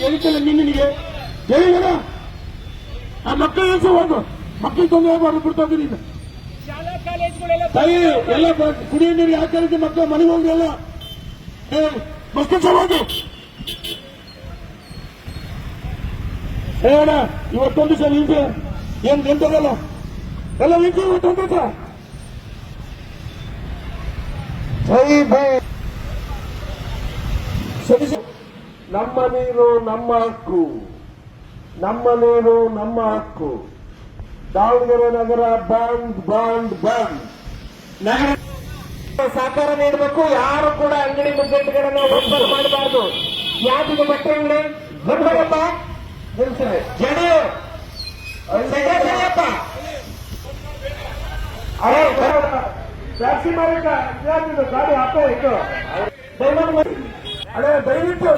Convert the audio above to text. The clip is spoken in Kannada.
ಹೇಳಿದ್ದಲ್ಲ ನಿನ್ನಿಗೆ ಹೇಳಿದಲ್ಲ ಆ ಮಕ್ಕಳ ಹೆಸರು ಹೋಗು ಮಕ್ಕಳು ತೊಂದರೆ ಮಾಡಿ ಬಿಡ್ತಾ ನೀನು ತಾಯಿ ಎಲ್ಲ ಕುಡಿಯೋ ನೀರು ಯಾಕೆ ಕರೀತಿ ಮಕ್ಕಳು ಮನೆಗೆ ಹೋಗಿ ಎಲ್ಲ ಮಕ್ಕಳು ಸಲುವಾಗಿ ಹೇಳ ಇವತ್ತೊಂದು ದಿವಸ ನಿಂತು ಏನ್ ನಿಂತದಲ್ಲ ಎಲ್ಲ ನಿಂತು ಇವತ್ತೊಂದು ದಿವಸ ನಮ್ಮ ನೀರು ನಮ್ಮ ಹಕ್ಕು, ನಮ್ಮ ನೀರು ನಮ್ಮ ಹಕ್ಕು. ದಾವಣಗೆರೆ ನಗರ ಬಂದ್ ಬಂದ್ ಬಂದ್. ನಗರ ಸಹಕಾರ ನೀಡಬೇಕು. ಯಾರು ಕೂಡ ಅಂಗಡಿ ಮುಗ್ಗಟ್ಟುಗಳನ್ನು ಓಪನ್ ಮಾಡಬಾರ್ದು. ಯಾವ್ದು ಬಟ್ಟೆ ಅಂಗಡಿ ಬರ್ಬೇಕಪ್ಪ ಜಡಿ ಸರಿಯಪ್ಪ ಅರೆ ಟ್ಯಾಕ್ಸಿ ಮಾಲೀಕ ಯಾವ್ದು ಗಾಡಿ ಹಾಕೋ ಇಟ್ಟು ದಯವಿಟ್ಟು